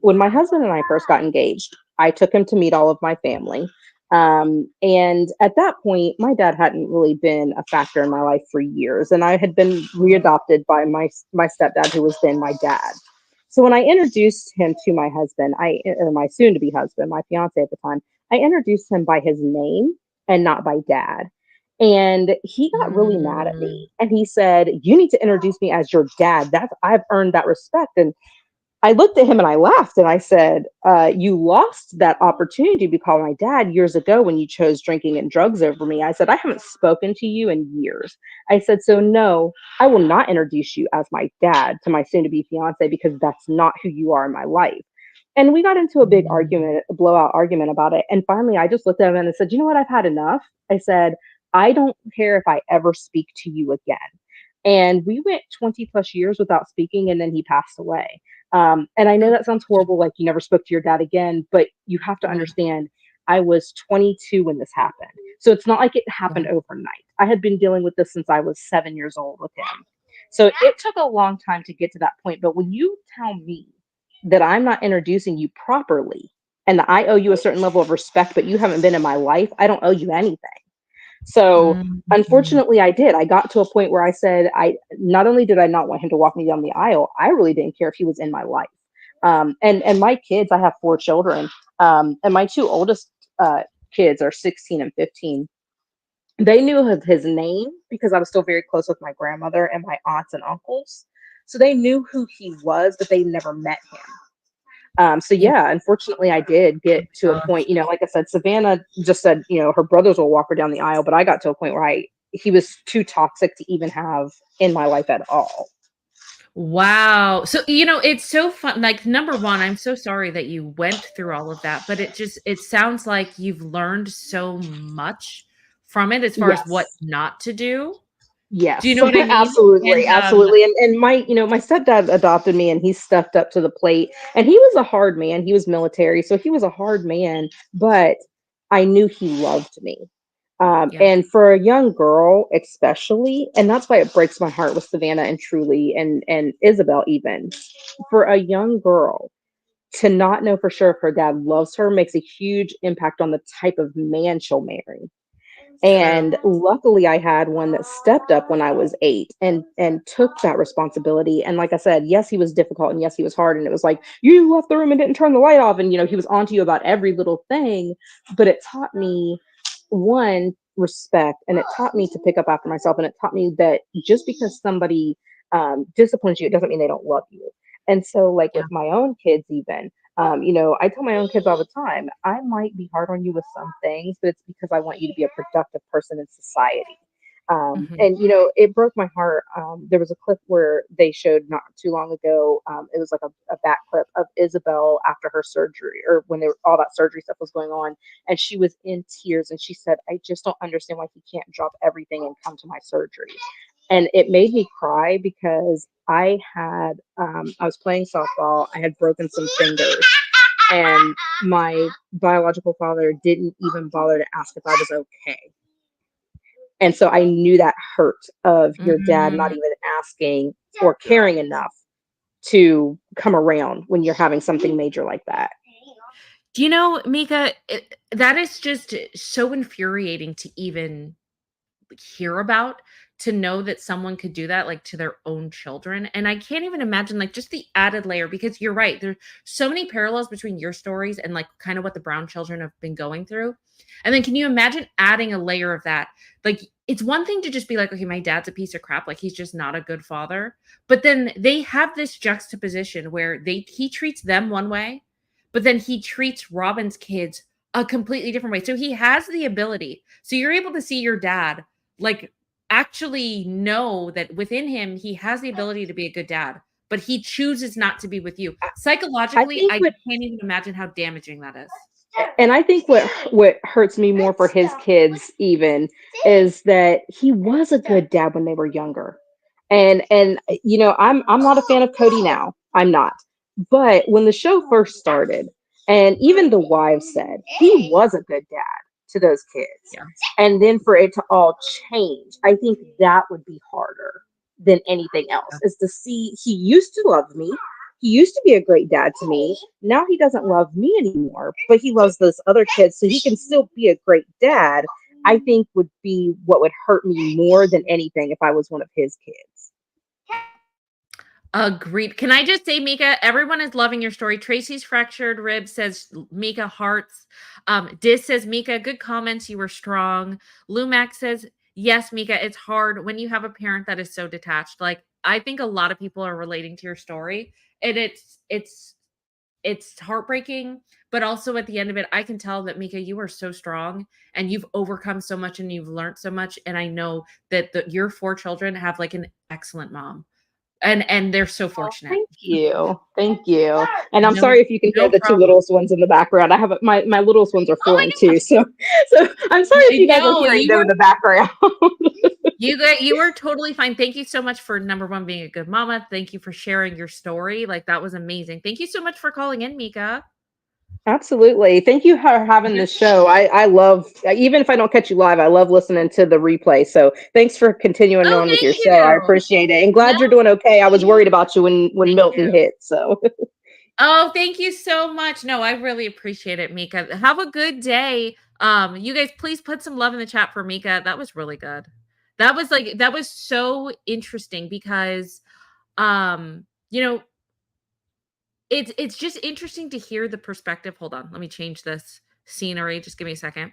when my husband and I first got engaged, I took him to meet all of my family. And at that point, my dad hadn't really been a factor in my life for years, and I had been readopted by my stepdad, who was then my dad. So when I introduced him to my husband, or my soon-to-be husband, my fiance at the time, I introduced him by his name and not by dad. And he got really mad at Mm, me, and he said, "You need to introduce me as your dad. I've earned that respect." And I looked at him and I laughed and I said, "You lost that opportunity to be called my dad years ago when you chose drinking and drugs over me." I said, "I haven't spoken to you in years." I said, "So no, I will not introduce you as my dad to my soon to be fiance because that's not who you are in my life." And we got into a big mm, argument, a blowout argument about it. And finally, I just looked at him and I said, "You know what? I've had enough." I said, "I don't care if I ever speak to you again." And we went 20 plus years without speaking, and then he passed away. And I know oh, that sounds horrible, like you never spoke to your dad again, but you have to yeah, understand, I was 22 when this happened. So it's not like it yeah. happened overnight. I had been dealing with this since I was 7 years old with him. So it took a long time to get to that point. But when you tell me that I'm not introducing you properly and that I owe you a certain level of respect, but you haven't been in my life, I don't owe you anything. So Mhm. unfortunately I did. I got to a point where I said, I not only did I not want him to walk me down the aisle, I really didn't care if he was in my life. And my kids, I have 4 children, and my two oldest kids are 16 and 15. They knew of his name because I was still very close with my grandmother and my aunts and uncles. So they knew who he was, but they never met him. So Yeah. yeah, unfortunately, I did get to a Gosh. point. Like I said, Savannah just said, her brothers will walk her down the aisle, but I got to a point where he was too toxic to even have in my life at all. Wow. So, it's so fun. Like, number one, I'm so sorry that you went through all of that, but it sounds like you've learned so much from it as far as what Yes. not to do. Do you Yes, know what I mean? absolutely, And absolutely. And my stepdad adopted me, and he stepped up to the plate. And he was a hard man. He was military, so he was a hard man. But I knew he loved me. yeah. And for a young girl, especially, and that's why it breaks my heart with Savannah and Truly and Isabel, even for a young girl to not know for sure if her dad loves her makes a huge impact on the type of man she'll marry. True. And luckily I had one that stepped up when I was 8 and took that responsibility. And like I said, yes, he was difficult, and yes, he was hard, and it was like, "You left the room and didn't turn the light off," and he was on to you about every little thing. But it taught me, one, respect, and it taught me to pick up after myself, and it taught me that just because somebody disciplines you, it doesn't mean they don't love you. And so, like Yeah. with my own kids, even, I tell my own kids all the time, I might be hard on you with some things, but it's because I want you to be a productive person in society. Mhm. It broke my heart. There was a clip where they showed not too long ago. It was like a back clip of Isabel after her surgery, or when all that surgery stuff was going on, and she was in tears, and she said, "I just don't understand why he can't drop everything and come to my surgery." And it made me cry because I was playing softball. I had broken some fingers, and my biological father didn't even bother to ask if I was okay. And so I knew that hurt of your dad not Mm. even asking or caring enough to come around when you're having something major like that. Do you know, Mika, that is just so infuriating to even hear about, to know that someone could do that, like, to their own children. And I can't even imagine, like, just the added layer, because you're right, there's so many parallels between your stories and, like, kind of what the Brown children have been going through. And then can you imagine adding a layer of that? Like, it's one thing to just be like, okay, my dad's a piece of crap, like, he's just not a good father. But then they have this juxtaposition where he treats them one way, but then he treats Robin's kids a completely different way. So he has the ability. So you're able to see your dad, like, actually know that within him, he has the ability to be a good dad, but he chooses not to be with you. I Psychologically, think I what can't even imagine how damaging that is. And I think what hurts me more for his kids even is that he was a good dad when they were younger. And I'm not a fan of Cody now. I'm not. But when the show first started, and even the wives said he was a good dad to those kids, Yeah. and then for it to all change, I think that would be harder than anything else. Is to see he used to love me. He used to be a great dad to me. Now he doesn't love me anymore, but he loves those other kids, so he can still be a great dad. I think would be what would hurt me more than anything if I was one of his kids. Agreed. Can I just say, Mika, everyone is loving your story. Tracy's fractured rib says Mika hearts. Diz says, Mika, good comments. You were strong. Lumac says, yes, Mika, it's hard when you have a parent that is so detached. Like, I think a lot of people are relating to your story, and it's heartbreaking, but also at the end of it, I can tell that Mika, you are so strong and you've overcome so much and you've learned so much. And I know that your 4 children have like an excellent mom. And they're so fortunate. Thank you. Thank you. And I'm No, sorry if you can hear no the 2 problem. littlest ones in the background. I have my littlest ones are Oh 4 my and 2. gosh. So I'm sorry if you guys are No, hearing you them were in the background. you were totally fine. Thank you so much for number 1 being a good mama. Thank you for sharing your story. Like that was amazing. Thank you so much for calling in, Mika. Absolutely. Thank you for having this show. I love, even if I don't catch you live, I love listening to the replay. So thanks for continuing Oh, on with thank your show. I you. appreciate it. And glad No, you're doing okay. I was worried about you when thank Milton you. hit. So Oh, thank you so much. No, I really appreciate it, Mika. Have a good day. You guys please put some love in the chat for Mika. That was really good. That was so interesting because you know, it's just interesting to hear the perspective. Hold on, let me change this scenery. Just give me a second.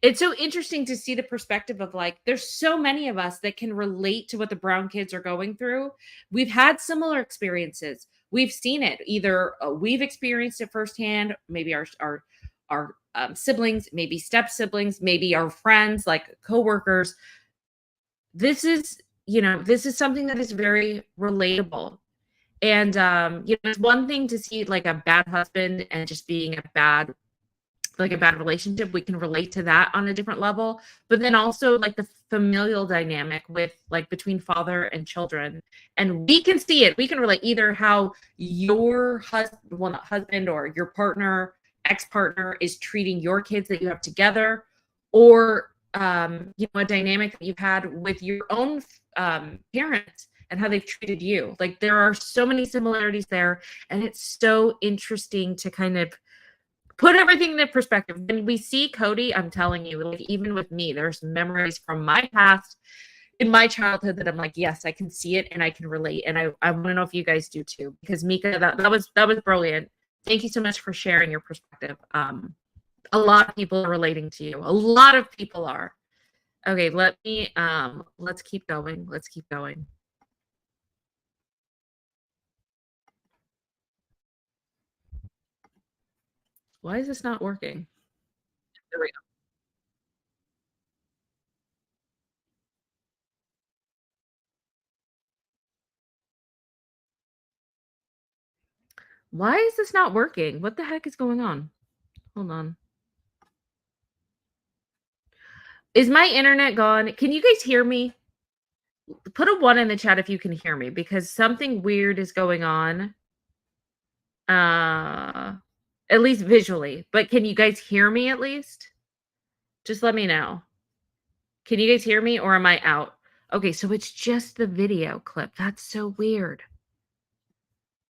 It's so interesting to see the perspective of like there's so many of us that can relate to what the brown kids are going through. We've had similar experiences. We've seen it. Either we've experienced it firsthand, maybe our siblings, maybe step siblings, maybe our friends, like coworkers. This is, this is something that is very relatable. And it's one thing to see like a bad husband and just being a bad relationship. We can relate to that on a different level, but then also like the familial dynamic with like between father and children. And we can see it. We can relate either how your husband or your partner, ex-partner is treating your kids that you have together, or a dynamic that you've had with your own parents and how they've treated you. Like there are so many similarities there, and it's so interesting to kind of put everything into perspective. When we see Cody, I'm telling you, like even with me, there's memories from my past in my childhood that I'm like, yes, I can see it and I can relate. And I want to know if you guys do too, because Mika, that was brilliant. Thank you so much for sharing your perspective. A lot of people are relating to you. A lot of people are. Okay, let's keep going. Let's keep going. Why is this not working? There we go. Why is this not working? What the heck is going on? Hold on. Is my internet gone? Can you guys hear me? Put a 1 in the chat if you can hear me, because something weird is going on. At least visually. But can you guys hear me at least? Just let me know. Can you guys hear me, or am I out? Okay, so it's just the video clip. That's so weird.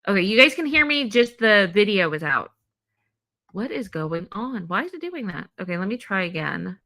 Okay, you guys can hear me, just the video is out. What is going on? Why is it doing that? Okay, let me try again.